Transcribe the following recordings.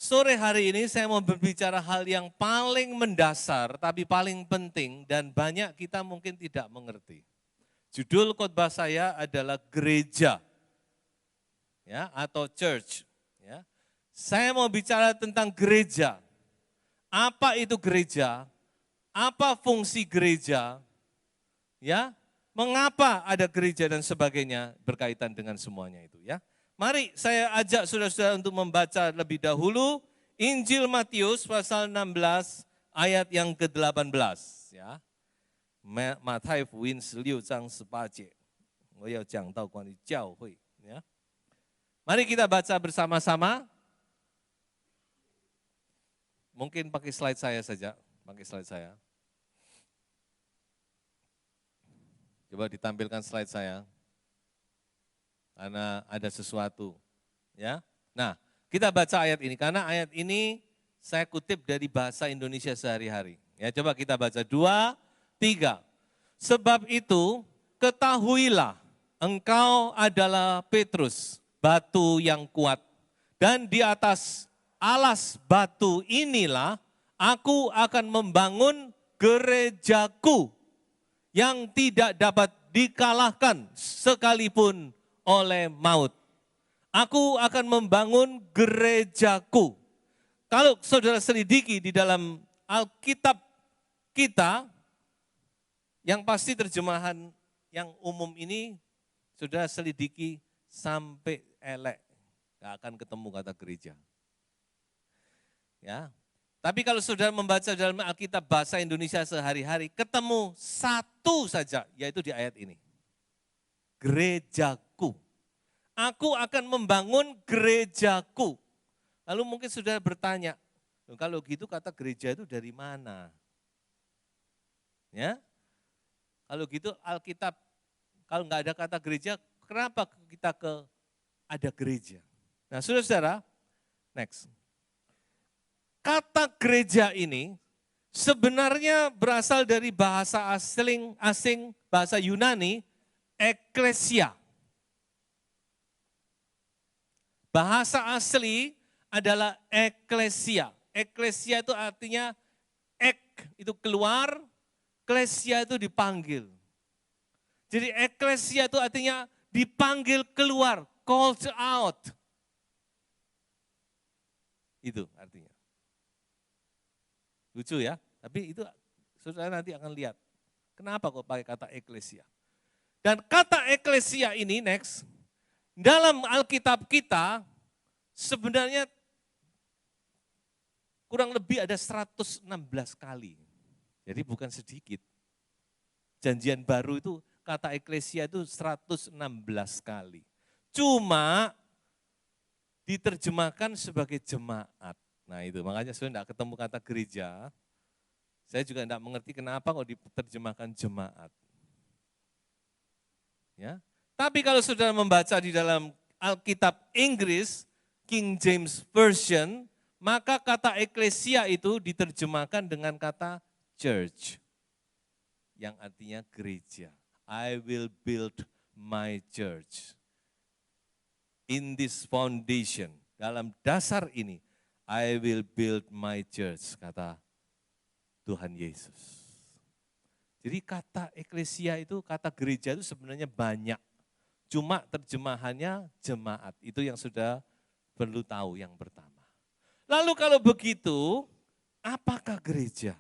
Sore hari ini saya mau berbicara hal yang paling mendasar tapi paling penting dan banyak kita mungkin tidak mengerti. Judul khotbah saya adalah gereja, ya, atau church. Ya. Saya mau bicara tentang gereja. Apa itu gereja? Apa fungsi gereja? Ya, mengapa ada gereja dan sebagainya berkaitan dengan semuanya itu, ya. Mari saya ajak saudara-saudara untuk membaca lebih dahulu Injil Matius pasal 16 ayat yang ke-18, ya. 马太福音16章18节，我要讲到关于教会，ya. Mari kita baca bersama-sama. Mungkin pakai slide saya saja, pakai slide saya. Coba ditampilkan slide saya. Karena ada sesuatu, ya. Nah, kita baca ayat ini karena ayat ini saya kutip dari bahasa Indonesia sehari-hari. Ya, coba kita baca 2, 3. Sebab itu ketahuilah engkau adalah Petrus, batu yang kuat, dan di atas alas batu inilah aku akan membangun gerejaku yang tidak dapat dikalahkan sekalipun oleh maut. Aku akan membangun gerejaku. Kalau saudara selidiki di dalam Alkitab kita, yang pasti terjemahan yang umum ini, saudara selidiki sampai elek, gak akan ketemu kata gereja. Ya. Tapi kalau saudara membaca dalam Alkitab bahasa Indonesia sehari-hari, ketemu satu saja, yaitu di ayat ini. Gerejaku. Aku akan membangun gerejaku. Lalu mungkin saudara bertanya, kalau gitu kata gereja itu dari mana? Ya, kalau gitu Alkitab, kalau nggak ada kata gereja, kenapa kita ada gereja? Nah, saudara-saudara, next. Kata gereja ini sebenarnya berasal dari bahasa asing bahasa Yunani, eklesia. Bahasa asli adalah eklesia. Eklesia itu artinya itu keluar, klesia itu dipanggil. Jadi eklesia itu artinya dipanggil keluar, called out. Itu artinya. Lucu ya, tapi itu saudara nanti akan lihat. Kenapa kok pakai kata eklesia? Dan kata eklesia ini, next, dalam Alkitab kita sebenarnya kurang lebih ada 116 kali. Jadi bukan sedikit. Janjian baru itu kata eklesia itu 116 kali. Cuma diterjemahkan sebagai jemaat. Nah itu makanya saya tidak ketemu kata gereja. Saya juga tidak mengerti kenapa kok diterjemahkan jemaat. Ya. Tapi kalau saudara membaca di dalam Alkitab Inggris, King James Version, maka kata eklesia itu diterjemahkan dengan kata church, yang artinya gereja. I will build my church. In this foundation, dalam dasar ini, I will build my church, kata Tuhan Yesus. Jadi kata eklesia itu, kata gereja itu sebenarnya banyak. Cuma terjemahannya jemaat, itu yang sudah perlu tahu yang pertama. Lalu kalau begitu, apakah gereja?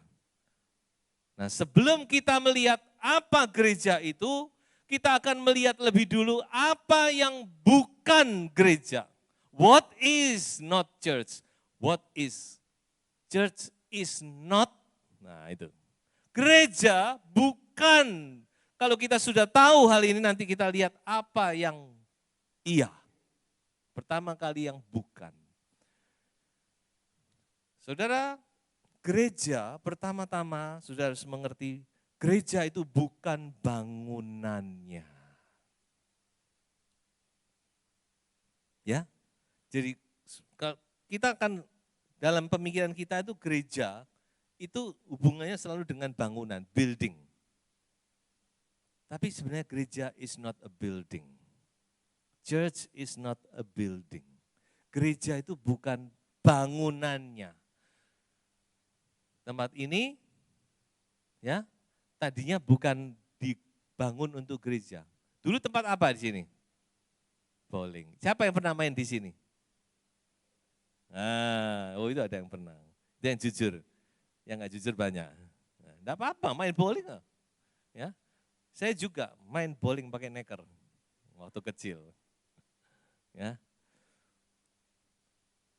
Nah, sebelum kita melihat apa gereja itu, kita akan melihat lebih dulu apa yang bukan gereja. What is not church? What is church is not? Nah, itu. Gereja bukan. Kalau kita sudah tahu hal ini, nanti kita lihat apa yang iya. Pertama kali yang bukan. Saudara, gereja pertama-tama saudara harus mengerti, gereja itu bukan bangunannya. Ya, jadi kita akan dalam pemikiran kita itu gereja itu hubungannya selalu dengan bangunan, building. Tapi sebenarnya gereja is not a building. Church is not a building. Gereja itu bukan bangunannya. Tempat ini ya tadinya bukan dibangun untuk gereja. Dulu tempat apa di sini? Bowling. Siapa yang pernah main di sini? Oh itu ada yang pernah. Itu yang jujur. Yang nggak jujur banyak. Enggak apa-apa main bowling. Ya. Saya juga main bowling pakai neker waktu kecil. Ya.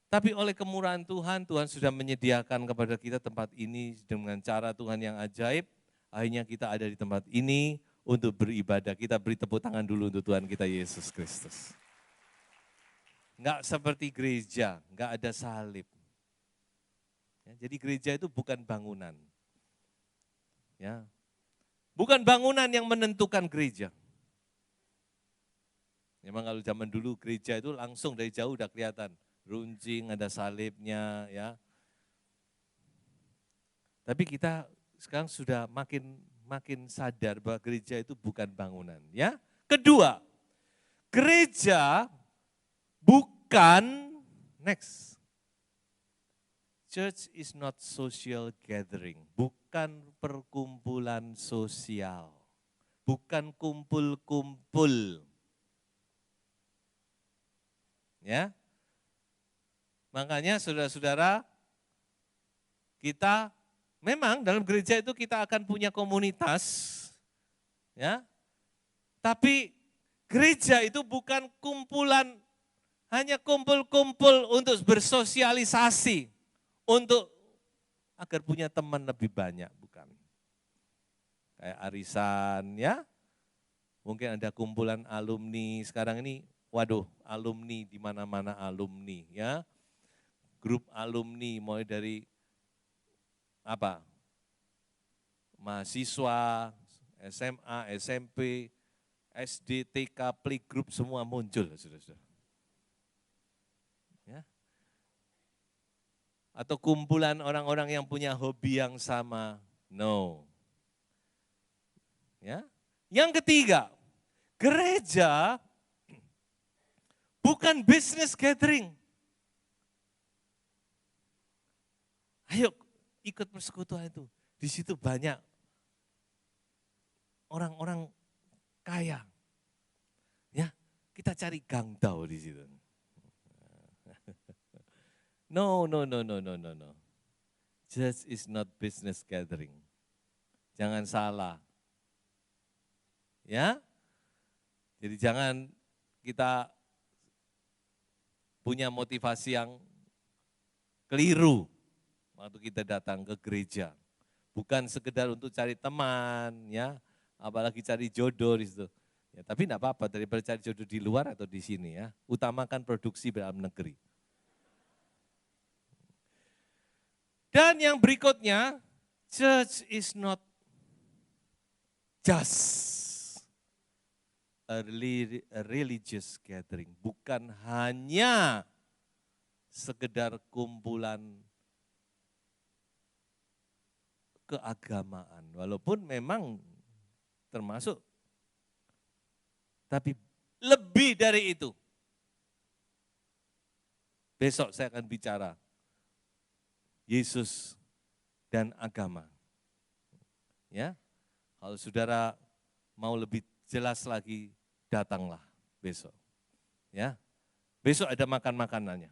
Tapi oleh kemurahan Tuhan, Tuhan sudah menyediakan kepada kita tempat ini dengan cara Tuhan yang ajaib. Akhirnya kita ada di tempat ini untuk beribadah. Kita beri tepuk tangan dulu untuk Tuhan kita Yesus Kristus. Enggak seperti gereja, enggak ada salib. Ya, jadi gereja itu bukan bangunan. Ya. Bukan bangunan yang menentukan gereja. Memang kalau zaman dulu gereja itu langsung dari jauh udah kelihatan. Runcing, ada salibnya, ya. Tapi kita sekarang sudah makin sadar bahwa gereja itu bukan bangunan, ya. Kedua, gereja bukan church is not social gathering, bukan perkumpulan sosial, bukan kumpul-kumpul. Ya. Makanya saudara-saudara, kita memang dalam gereja itu kita akan punya komunitas, ya. Tapi gereja itu bukan kumpulan, hanya kumpul-kumpul untuk bersosialisasi, untuk agar punya teman lebih banyak, bukan. Kayak arisan, ya. Mungkin ada kumpulan alumni, sekarang ini, waduh, alumni di mana-mana alumni, ya. Grup alumni mulai dari mahasiswa, SMA, SMP, SD, TK, playgroup semua muncul, saudara-saudara. Ya. Atau kumpulan orang-orang yang punya hobi yang sama, no. Ya. Yang ketiga, gereja bukan business gathering. Ayo ikut persekutuan itu. Di situ banyak orang-orang kaya. Ya, kita cari gangdau di situ. No. Church is not business gathering. Jangan salah. Ya. Jadi jangan kita punya motivasi yang keliru waktu kita datang ke gereja. Bukan sekedar untuk cari teman, ya, apalagi cari jodoh di situ. Ya, tapi enggak apa-apa daripada cari jodoh di luar atau di sini, ya. Utamakan produksi dalam negeri. Dan yang berikutnya, church is not just a religious gathering. Bukan hanya sekedar kumpulan keagamaan, walaupun memang termasuk, tapi lebih dari itu. Besok saya akan bicara Yesus dan agama. Ya, kalau saudara mau lebih jelas lagi, datanglah besok. Ya, besok ada makan-makanannya.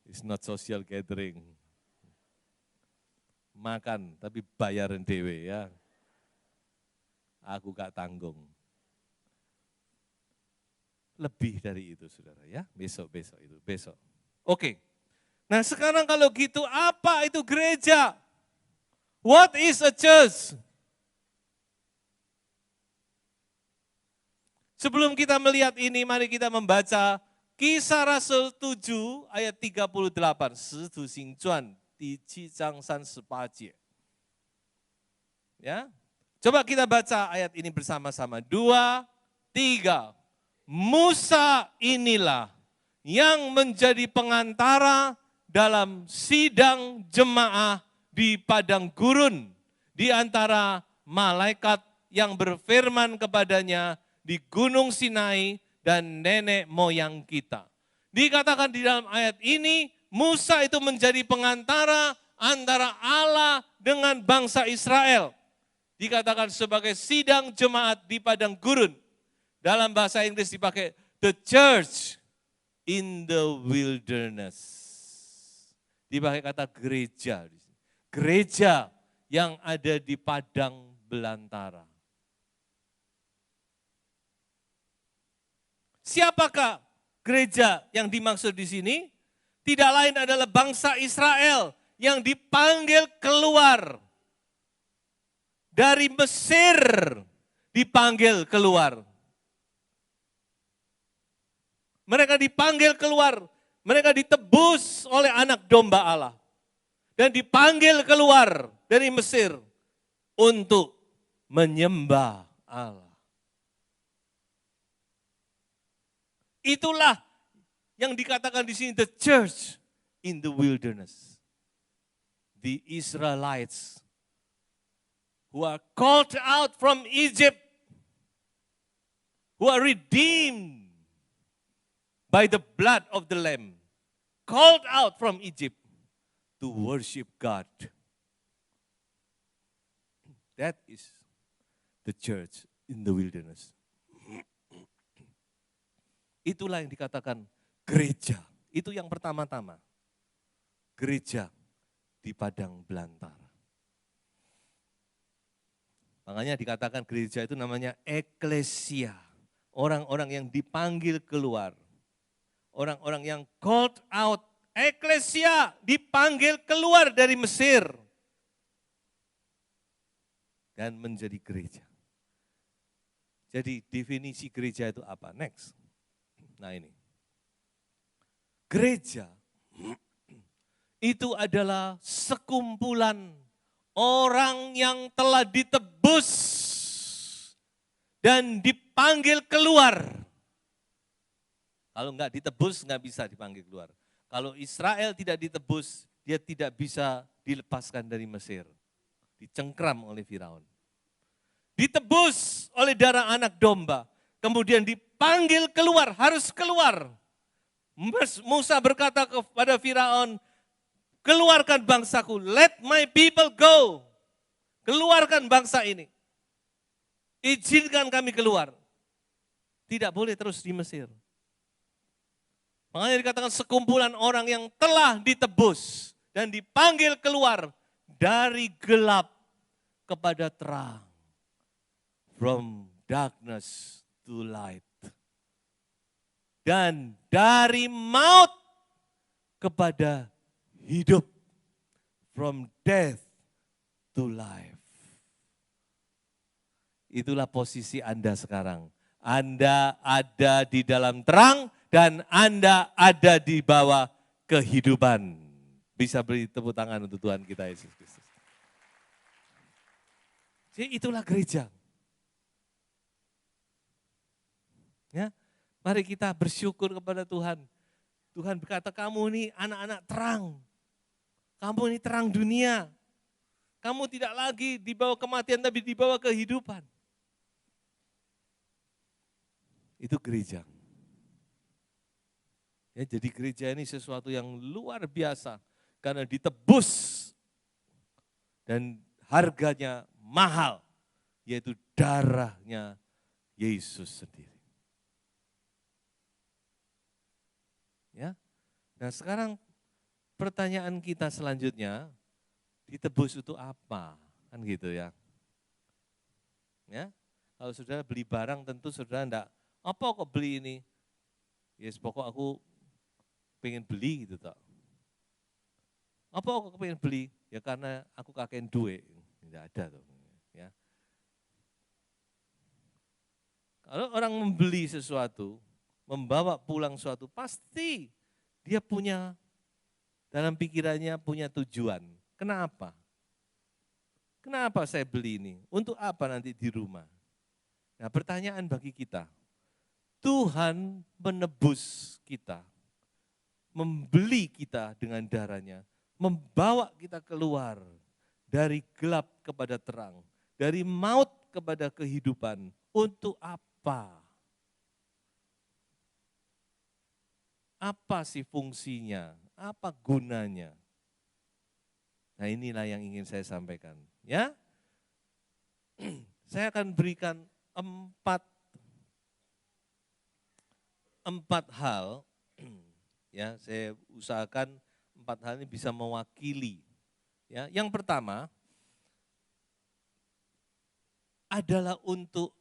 It's not social gathering. Makan, tapi bayaran dewe, ya. Aku gak tanggung. Lebih dari itu, saudara, ya. Besok itu, besok. Oke. Nah sekarang kalau gitu, apa itu gereja? What is a church? Sebelum kita melihat ini, mari kita membaca Kisah Rasul 7 ayat 38, 使徒行传第7章38节. Ya. Coba kita baca ayat ini bersama-sama. 2, 3. Musa inilah yang menjadi pengantara dalam sidang jemaah di padang gurun di antara malaikat yang berfirman kepadanya di Gunung Sinai dan nenek moyang kita. Dikatakan di dalam ayat ini, Musa itu menjadi pengantara antara Allah dengan bangsa Israel. Dikatakan sebagai sidang jemaat di padang gurun. Dalam bahasa Inggris dipakai the church in the wilderness. Dipakai kata gereja. Gereja yang ada di padang belantara. Siapakah gereja yang dimaksud di sini? Tidak lain adalah bangsa Israel yang dipanggil keluar dari Mesir, dipanggil keluar. Mereka dipanggil keluar, mereka ditebus oleh anak domba Allah. Dan dipanggil keluar dari Mesir untuk menyembah Allah. Itulah yang dikatakan di sini the church in the wilderness. The Israelites who are called out from Egypt, who are redeemed by the blood of the Lamb, called out from Egypt to worship God. That is the church in the wilderness. Itulah yang dikatakan gereja. Itu yang pertama-tama. Gereja di padang belantara. Makanya dikatakan gereja itu namanya eklesia. Orang-orang yang dipanggil keluar. Orang-orang yang called out. Eklesia dipanggil keluar dari Mesir. Dan menjadi gereja. Jadi definisi gereja itu apa? Next. Nah ini. Gereja itu adalah sekumpulan orang yang telah ditebus dan dipanggil keluar. Kalau enggak ditebus, enggak bisa dipanggil keluar. Kalau Israel tidak ditebus, dia tidak bisa dilepaskan dari Mesir. Dicengkram oleh Firaun. Ditebus oleh darah anak domba. Kemudian dipanggil keluar, harus keluar. Musa berkata kepada Firaun, keluarkan bangsaku, let my people go. Keluarkan bangsa ini. Izinkan kami keluar. Tidak boleh terus di Mesir. Makanya dikatakan sekumpulan orang yang telah ditebus dan dipanggil keluar dari gelap kepada terang. From darkness to light. Dan dari maut kepada hidup. From death to life. Itulah posisi Anda sekarang. Anda ada di dalam terang dan Anda ada di bawah kehidupan. Bisa beri tepuk tangan untuk Tuhan kita Yesus Kristus. Jadi itulah gereja. Ya, mari kita bersyukur kepada Tuhan. Tuhan berkata, kamu ini anak-anak terang. Kamu ini terang dunia. Kamu tidak lagi dibawa kematian, tapi dibawa kehidupan. Itu gereja. Ya, jadi gereja ini sesuatu yang luar biasa. Karena ditebus. Dan harganya mahal. Yaitu darahnya Yesus sendiri. Ya. Nah sekarang pertanyaan kita selanjutnya, ditebus itu apa? Kan gitu ya. Ya, kalau saudara beli barang tentu saudara enggak, apa kok beli ini? Yes, pokok aku pengen beli gitu tak. Apa kok pengen beli? Ya karena aku kakein duit. Tidak ada tuh. Ya. Kalau orang membeli sesuatu, membawa pulang suatu, pasti dia punya, dalam pikirannya punya tujuan. Kenapa? Kenapa saya beli ini? Untuk apa nanti di rumah? Nah pertanyaan bagi kita, Tuhan menebus kita, membeli kita dengan darahnya, membawa kita keluar dari gelap kepada terang, dari maut kepada kehidupan. Untuk apa? Apa sih fungsinya? Apa gunanya? Nah, inilah yang ingin saya sampaikan. Ya, saya akan berikan empat hal. Ya, saya usahakan 4 hal ini bisa mewakili. Ya, yang pertama adalah untuk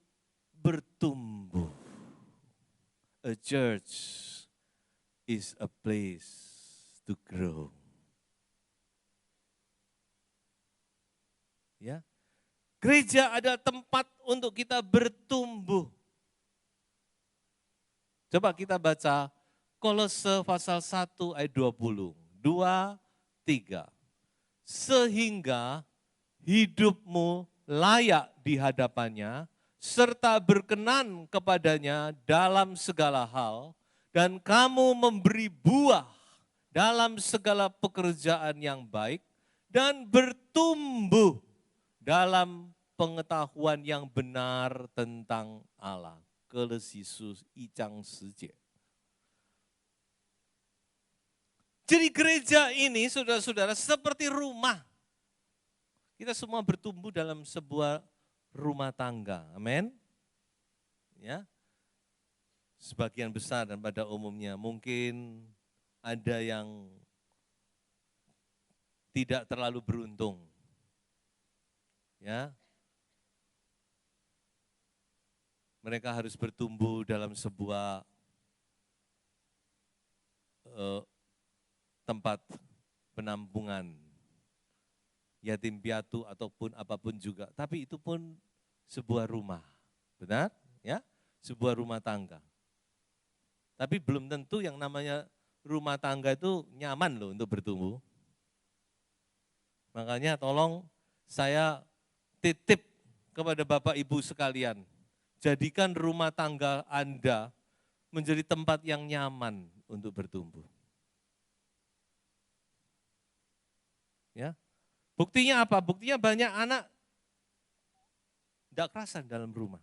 bertumbuh. A church is a place to grow. Ya. Gereja adalah tempat untuk kita bertumbuh. Coba kita baca Kolose pasal 1 ayat 20. 2, 3. Sehingga hidupmu layak di hadapannya, serta berkenan kepadanya dalam segala hal, dan kamu memberi buah dalam segala pekerjaan yang baik, dan bertumbuh dalam pengetahuan yang benar tentang Allah. Kolosisus Icang Seje. Jadi gereja ini saudara-saudara seperti rumah. Kita semua bertumbuh dalam sebuah rumah tangga. Amin. Ya. Sebagian besar dan pada umumnya mungkin ada yang tidak terlalu beruntung. Ya. Mereka harus bertumbuh dalam sebuah tempat penampungan yatim piatu ataupun apapun juga. Tapi itu pun sebuah rumah, benar? Ya, sebuah rumah tangga. Tapi belum tentu yang namanya rumah tangga itu nyaman loh untuk bertumbuh. Makanya tolong saya titip kepada Bapak Ibu sekalian, jadikan rumah tangga Anda menjadi tempat yang nyaman untuk bertumbuh. Ya, buktinya apa? Buktinya banyak anak tidak kerasan dalam rumah.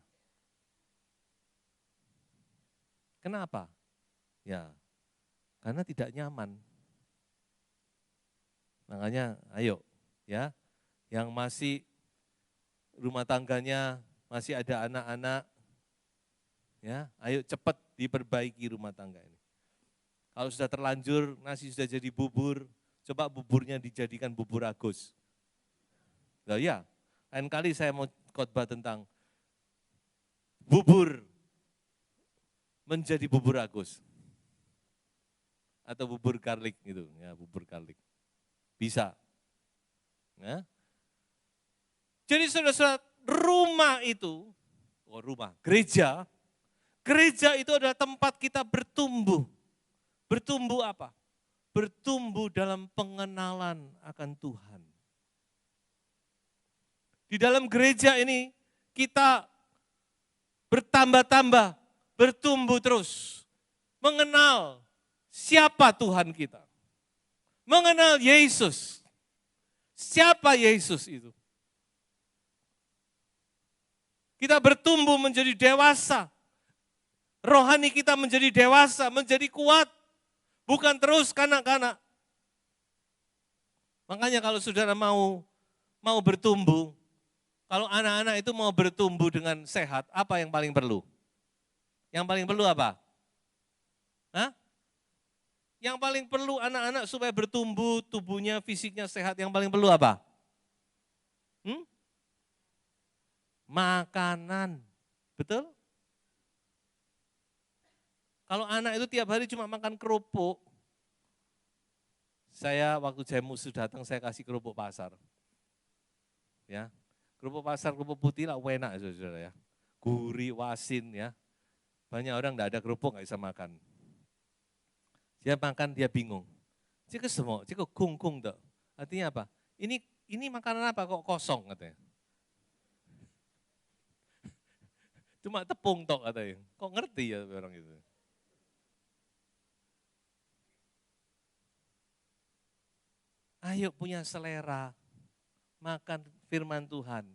Kenapa? Ya, karena tidak nyaman. Makanya ayo ya, yang masih rumah tangganya masih ada anak-anak, ya, ayo cepat diperbaiki rumah tangga ini. Kalau sudah terlanjur, nasi sudah jadi bubur, coba buburnya dijadikan bubur Agus. Nah ya, lain kali saya mau khotbah tentang bubur menjadi bubur Agus. Atau bubur garlic gitu, ya bubur garlic. Bisa. Ya. Jadi saudara-saudara, rumah itu, gereja itu adalah tempat kita bertumbuh. Bertumbuh apa? Bertumbuh dalam pengenalan akan Tuhan. Di dalam gereja ini kita bertambah-tambah, bertumbuh terus. Mengenal siapa Tuhan kita. Mengenal Yesus. Siapa Yesus itu? Kita bertumbuh menjadi dewasa. Rohani kita menjadi dewasa, menjadi kuat. Bukan terus kanak-kanak. Makanya kalau saudara mau bertumbuh, kalau anak-anak itu mau bertumbuh dengan sehat, apa yang paling perlu? Yang paling perlu apa? Hah? Yang paling perlu anak-anak supaya bertumbuh, tubuhnya, fisiknya sehat, yang paling perlu apa? Makanan. Betul? Kalau anak itu tiap hari cuma makan kerupuk, saya waktu Jemus datang saya kasih kerupuk pasar. Ya, kerupuk pasar, kerupuk putih lah enak saudara ya. Gurih, wasin ya. Banyak orang enggak ada kerupuk enggak bisa makan. Dia makan dia bingung. Cik semua, cik kung tuh. Artinya apa? Ini makanan apa kok kosong katanya. Cuma tepung tok katanya. Kok ngerti ya orang itu. Ayo punya selera, makan firman Tuhan.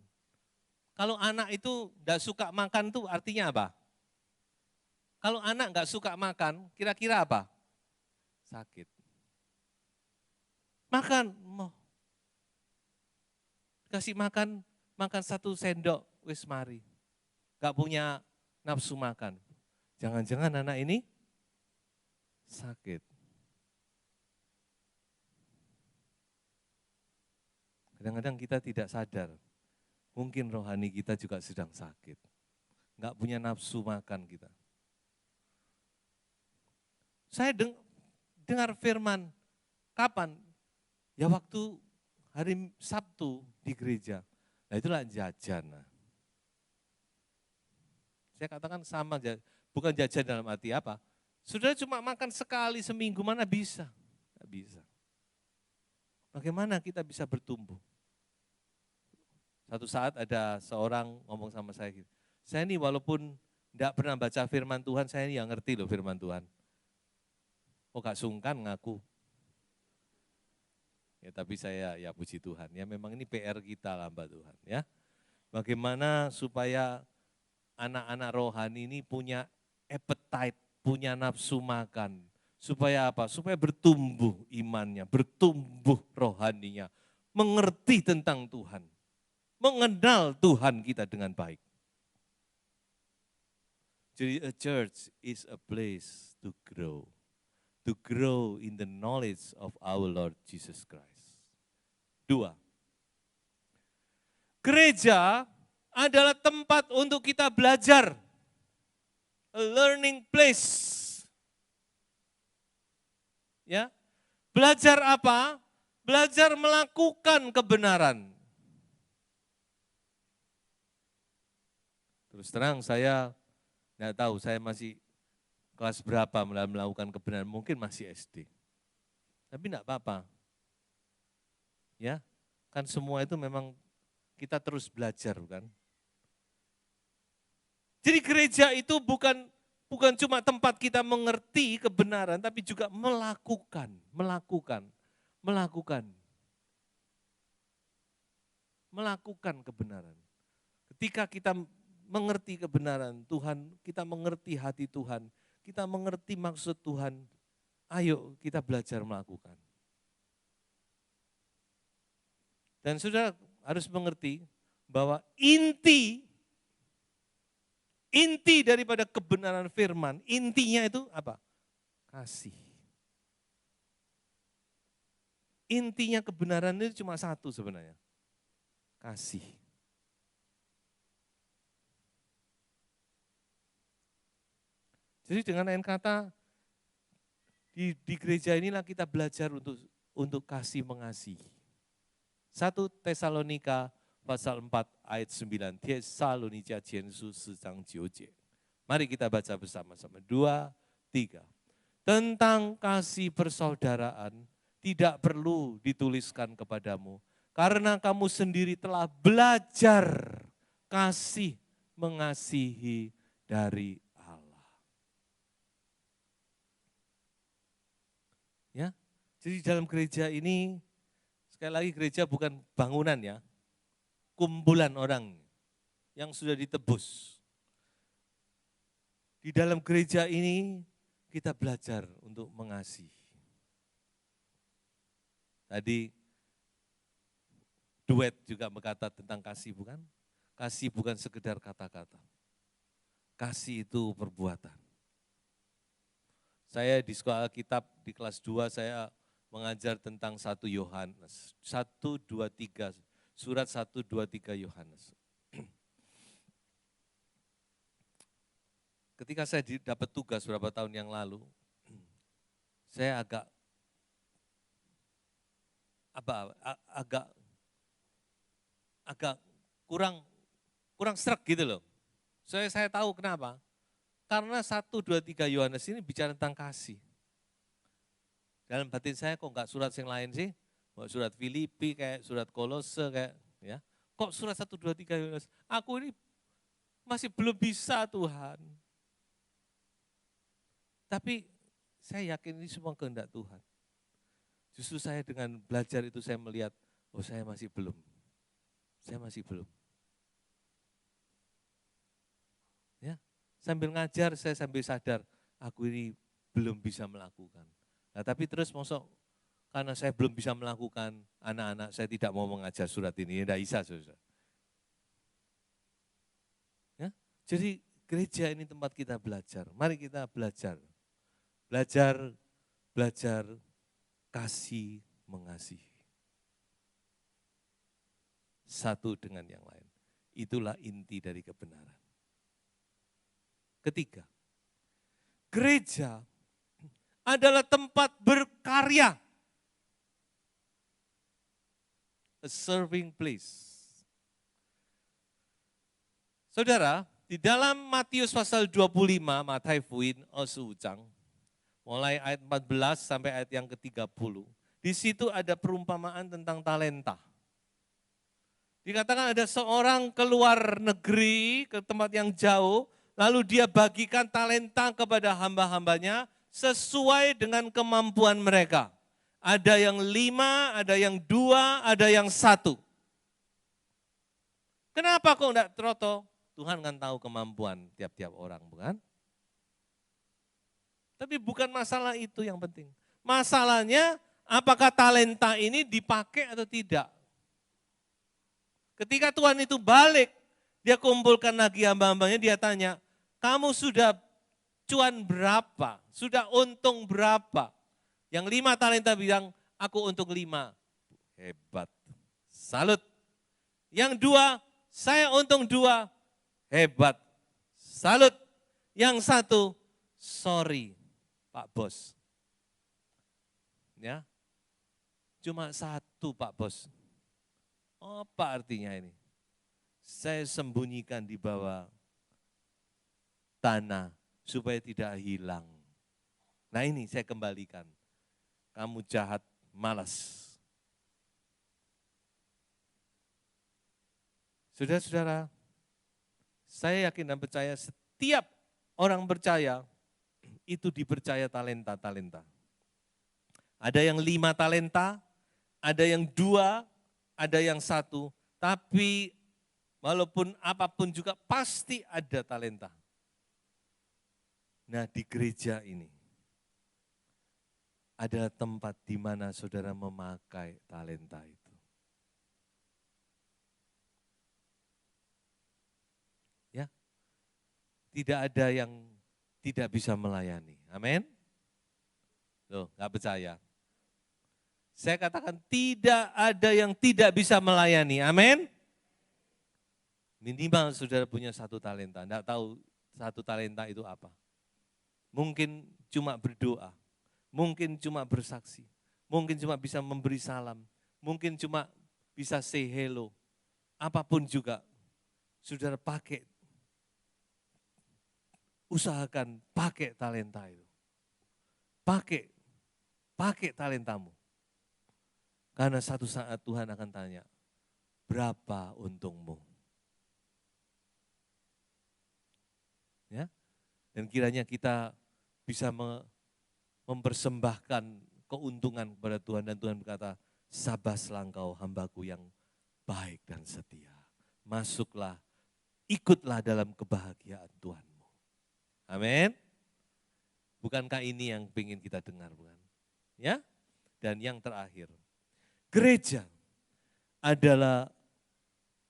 Kalau anak itu enggak suka makan tuh artinya apa? Kalau anak enggak suka makan, kira-kira apa? sakit. Makan, kasih makan 1 sendok, wis mari. Gak punya nafsu makan. Jangan-jangan anak ini sakit. Kadang-kadang kita tidak sadar, mungkin rohani kita juga sedang sakit. Gak punya nafsu makan kita. Saya dengar firman, kapan? Ya waktu hari Sabtu di gereja. Nah itulah jajan. Saya katakan sama, bukan jajan dalam arti apa. Sudah cuma makan sekali seminggu, mana bisa? Tidak bisa. Bagaimana kita bisa bertumbuh? Satu saat ada seorang ngomong sama saya gitu, saya ini walaupun tidak pernah baca firman Tuhan, saya ini yang ngerti loh firman Tuhan. Oh gak sungkan ngaku. Ya tapi saya ya puji Tuhan, ya memang ini PR kita lah Mbak Tuhan ya. Bagaimana supaya anak-anak rohani ini punya appetite, punya nafsu makan. Supaya apa? Supaya bertumbuh imannya, bertumbuh rohaninya, mengerti tentang Tuhan, mengenal Tuhan kita dengan baik. Jadi a church is a place to grow in the knowledge of our Lord Jesus Christ. 2. Gereja adalah tempat untuk kita belajar. A learning place. Ya. Belajar apa? Belajar melakukan kebenaran. Terus terang saya tidak tahu, saya masih kelas berapa melakukan kebenaran, mungkin masih SD. Tapi tidak apa-apa. Ya, kan semua itu memang kita terus belajar, kan? Jadi gereja itu bukan cuma tempat kita mengerti kebenaran, tapi juga melakukan kebenaran. Ketika kita mengerti kebenaran Tuhan, kita mengerti hati Tuhan, kita mengerti maksud Tuhan, ayo kita belajar melakukan. Dan sudah harus mengerti bahwa inti daripada kebenaran firman, intinya itu apa? Kasih. Intinya kebenaran itu cuma satu sebenarnya, kasih. Jadi dengan lain kata, di gereja inilah kita belajar untuk kasih mengasihi. 1 Tesalonika pasal 4 ayat 9. Tesalonika Jensu 4章9节. Mari kita baca bersama-sama. 2, 3. Tentang kasih persaudaraan tidak perlu dituliskan kepadamu, karena kamu sendiri telah belajar kasih mengasihi dari Allah. Ya, jadi dalam gereja ini, sekali lagi gereja bukan bangunan ya, kumpulan orang yang sudah ditebus. Di dalam gereja ini kita belajar untuk mengasihi. Tadi duet juga berkata tentang kasih, bukan? Kasih bukan sekedar kata-kata. Kasih itu perbuatan. Saya di sekolah Alkitab di kelas 2 saya mengajar tentang 1 Yohanes. 1, 2, 3, surat 1, 2, 3 Yohanes. Ketika saya dapat tugas beberapa tahun yang lalu, saya agak kurang sreg gitu loh. Saya tahu kenapa. Karena 1, 2, 3 Yohanes ini bicara tentang kasih. Dalam batin saya kok enggak surat yang lain sih? Surat Filipi kayak surat Kolose kayak ya. Kok surat 1, 2, 3 Yohanes? Aku ini masih belum bisa Tuhan. Tapi saya yakin ini semua kehendak Tuhan. Justru saya dengan belajar itu saya melihat, oh saya masih belum. Saya masih belum. Ya, sambil ngajar saya sambil sadar, aku ini belum bisa melakukan. Nah, tapi terus masuk karena saya belum bisa melakukan, anak-anak saya tidak mau mengajar surat ini, tidak bisa, saudara. Ya, jadi gereja ini tempat kita belajar. Mari kita belajar. Belajar kasih mengasihi. Satu dengan yang lain. Itulah inti dari kebenaran. Ketiga, gereja adalah tempat berkarya. A serving place. Saudara, di dalam Matius pasal 25, Matai Fuin, Osucang, mulai ayat 14 sampai ayat yang ke-30, di situ ada perumpamaan tentang talenta. Dikatakan ada seorang keluar negeri ke tempat yang jauh, lalu dia bagikan talenta kepada hamba-hambanya sesuai dengan kemampuan mereka. Ada yang 5, ada yang 2, ada yang 1. Kenapa kok enggak troto? Tuhan kan tahu kemampuan tiap-tiap orang, bukan? Tapi bukan masalah itu yang penting. Masalahnya apakah talenta ini dipakai atau tidak. Ketika Tuhan itu balik, dia kumpulkan lagi hamba-hambanya, dia tanya, kamu sudah cuan berapa? Sudah untung berapa? Yang 5 talenta bilang, aku untung 5. Hebat, salut. Yang 2, saya untung 2. Hebat, salut. Yang 1, sorry Pak Bos. Ya, cuma 1 Pak Bos. Apa artinya ini? Saya sembunyikan di bawah tanah supaya tidak hilang. Nah ini saya kembalikan. Kamu jahat, malas. Saudara-saudara, saya yakin dan percaya setiap orang percaya itu dipercaya talenta-talenta. Ada yang 5 talenta, ada yang 2, ada yang 1, tapi walaupun apapun juga pasti ada talenta. Nah di gereja ini ada tempat di mana saudara memakai talenta itu. Ya, tidak ada yang tidak bisa melayani. Amin. Loh, nggak percaya. Saya katakan tidak ada yang tidak bisa melayani. Amin. Minimal saudara punya 1 talenta. Enggak tahu 1 talenta itu apa. Mungkin cuma berdoa. Mungkin cuma bersaksi. Mungkin cuma bisa memberi salam. Mungkin cuma bisa say hello. Apapun juga. Saudara pakai. Usahakan pakai talenta itu. Pakai talentamu. Karena satu saat Tuhan akan tanya, berapa untungmu? Ya, dan kiranya kita bisa mempersembahkan keuntungan kepada Tuhan. Dan Tuhan berkata, sabaslah engkau hambaku yang baik dan setia. Masuklah, ikutlah dalam kebahagiaan Tuhanmu. Amin. Bukankah ini yang ingin kita dengar, bukan? Ya. Dan yang terakhir, gereja adalah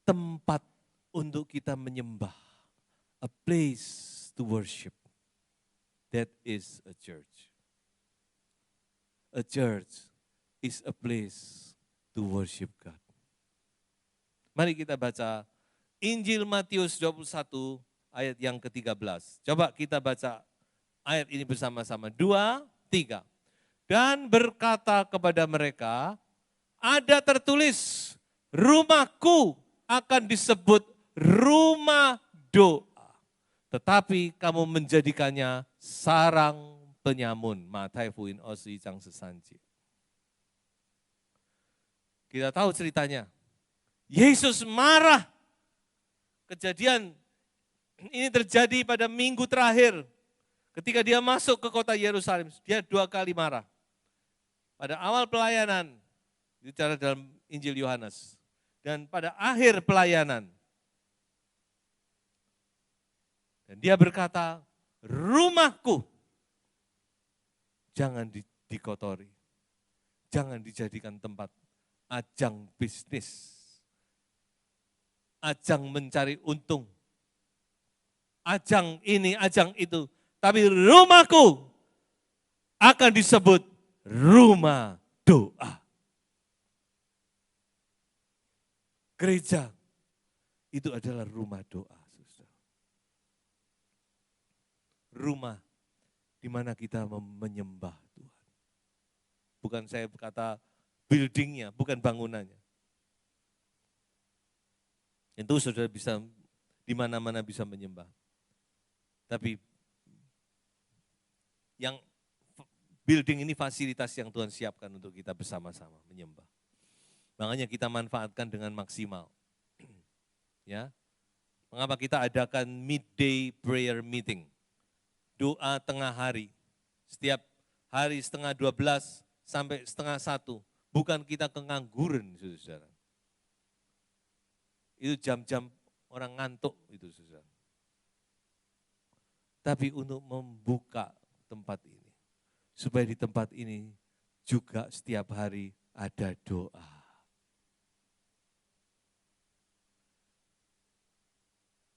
tempat untuk kita menyembah. A place to worship. That is a church. A church is a place to worship God. Mari kita baca Injil Matius 21 ayat yang ke-13. Coba kita baca ayat ini bersama-sama. 2, 3. Dan berkata kepada mereka, ada tertulis, rumahku akan disebut rumah doa. Tetapi kamu menjadikannya sarang penyamun. Matai Fuin Osi Cang Sesanji. Kita tahu ceritanya. Yesus marah. Kejadian ini terjadi pada minggu terakhir. Ketika dia masuk ke kota Yerusalem, dia 2 kali marah. Pada awal pelayanan, bicara dalam Injil Yohanes. Dan pada akhir pelayanan. Dan dia berkata, rumahku jangan dikotori. Jangan dijadikan tempat ajang bisnis, ajang mencari untung, ajang ini, ajang itu. Tapi rumahku akan disebut rumah doa. Gereja itu adalah rumah doa. Rumah di mana kita menyembah Tuhan. Bukan saya berkata buildingnya, bukan bangunannya. Itu saudara bisa di mana-mana bisa menyembah. Tapi yang building ini fasilitas yang Tuhan siapkan untuk kita bersama-sama menyembah. Makanya kita manfaatkan dengan maksimal. Ya. Mengapa kita adakan midday prayer meeting? Doa tengah hari. Setiap hari setengah 12 sampai setengah 1. Bukan kita kengangguran, saudara. Itu jam-jam orang ngantuk, itu saudara. Tapi untuk membuka tempat ini. Supaya di tempat ini juga setiap hari ada doa.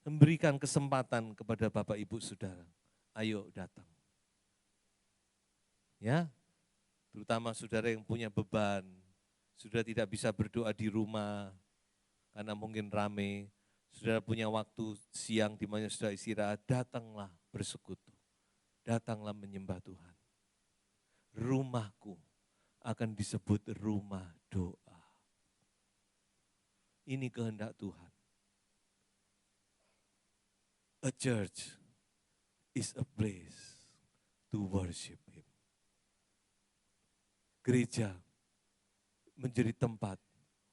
Memberikan kesempatan kepada Bapak Ibu Saudara. Ayo datang. Ya, terutama saudara yang punya beban, sudah tidak bisa berdoa di rumah karena mungkin rame, saudara punya waktu siang di mana sudah istirahat, datanglah bersekutu, datanglah menyembah Tuhan. Rumahku akan disebut rumah doa. Ini kehendak Tuhan. A church is a place to worship Him. Gereja menjadi tempat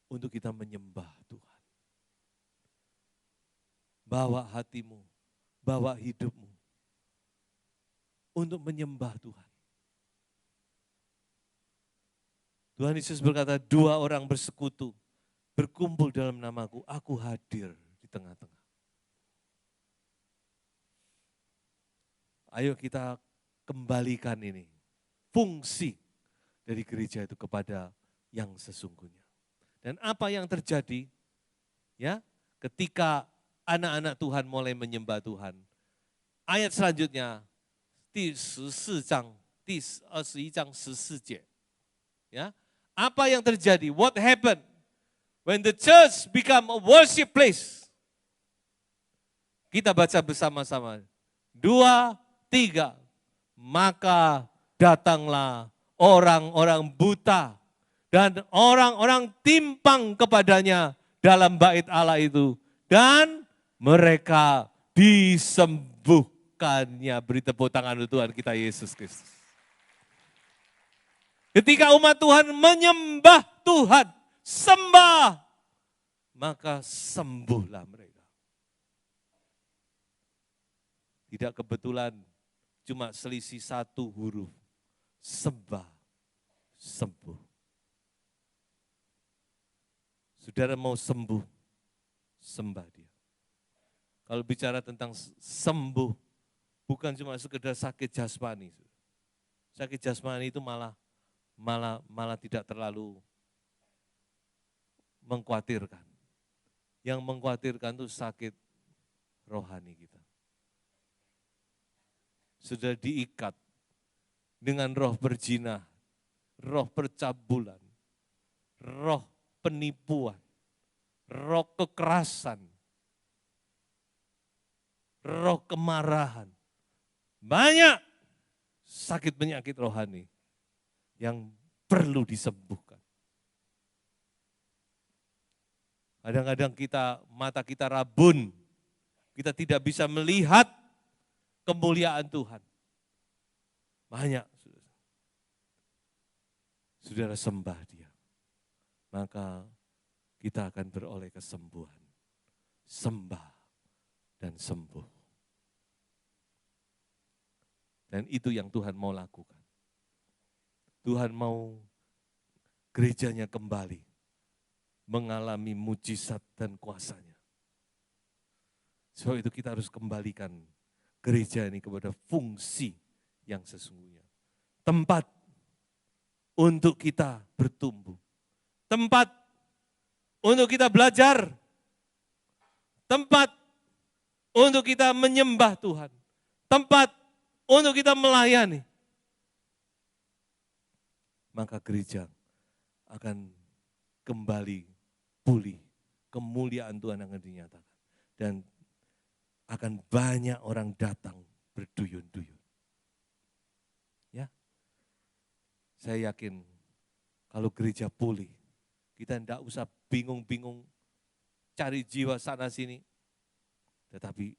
untuk kita menyembah Tuhan. Bawa hatimu, bawa hidupmu untuk menyembah Tuhan. Tuhan Yesus berkata, 2 orang bersekutu, berkumpul dalam namaku, aku hadir di tengah-tengah. Ayo kita kembalikan ini, fungsi dari gereja itu kepada yang sesungguhnya. Dan apa yang terjadi? Ya, ketika anak-anak Tuhan mulai menyembah Tuhan. Ayat selanjutnya, 14章14节. Ya, apa yang terjadi? What happened when the church become a worship place? Kita baca bersama-sama. 2, 3, maka datanglah orang-orang buta dan orang-orang timpang kepadanya dalam bait Allah itu. Dan mereka disembuhkannya. Beri tepuk tangan untuk Tuhan kita Yesus Kristus. Ketika umat Tuhan menyembah Tuhan, sembah, maka sembuhlah mereka. Tidak kebetulan cuma selisih 1 huruf, sembah, sembuh. Saudara mau sembuh, sembah dia. Kalau bicara tentang sembuh, bukan cuma sekedar sakit jasmani. Sakit jasmani itu malah tidak terlalu mengkhawatirkan. Yang mengkhawatirkan itu sakit rohani kita. Sudah diikat dengan roh berzina, roh percabulan, roh penipuan, roh kekerasan, roh kemarahan. Banyak sakit penyakit rohani yang perlu disembuhkan. Kadang-kadang mata kita rabun, kita tidak bisa melihat kemuliaan Tuhan. Banyak, saudara sembah dia. Maka kita akan beroleh kesembuhan. Sembah dan sembuh. Dan itu yang Tuhan mau lakukan. Tuhan mau gerejanya kembali mengalami mujizat dan kuasanya. Sebab itu kita harus kembalikan gereja ini kepada fungsi yang sesungguhnya. Tempat untuk kita bertumbuh. Tempat untuk kita belajar. Tempat untuk kita menyembah Tuhan. Tempat untuk kita melayani. Maka gereja akan kembali pulih. Kemuliaan Tuhan akan dinyatakan. Dan akan banyak orang datang berduyun-duyun. Ya, saya yakin kalau gereja pulih, kita tidak usah bingung-bingung cari jiwa sana sini. Tetapi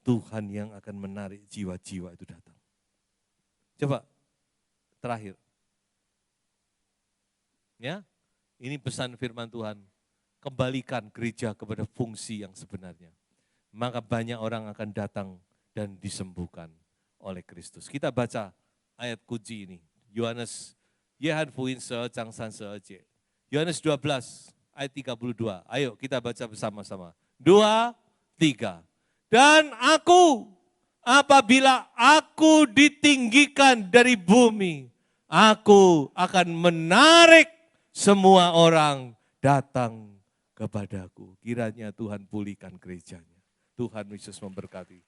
Tuhan yang akan menarik jiwa-jiwa itu datang. Coba, terakhir. Ya, ini pesan firman Tuhan. Kembalikan gereja kepada fungsi yang sebenarnya. Maka banyak orang akan datang dan disembuhkan oleh Kristus. Kita baca ayat kunci ini. Yohanes, Yohanes 12 ayat 32. Ayo kita baca bersama-sama. 2, 3. Dan aku, apabila aku ditinggikan dari bumi, aku akan menarik semua orang datang kepadaku. Kiranya Tuhan pulihkan gerejanya. Tuhan Yesus memberkati.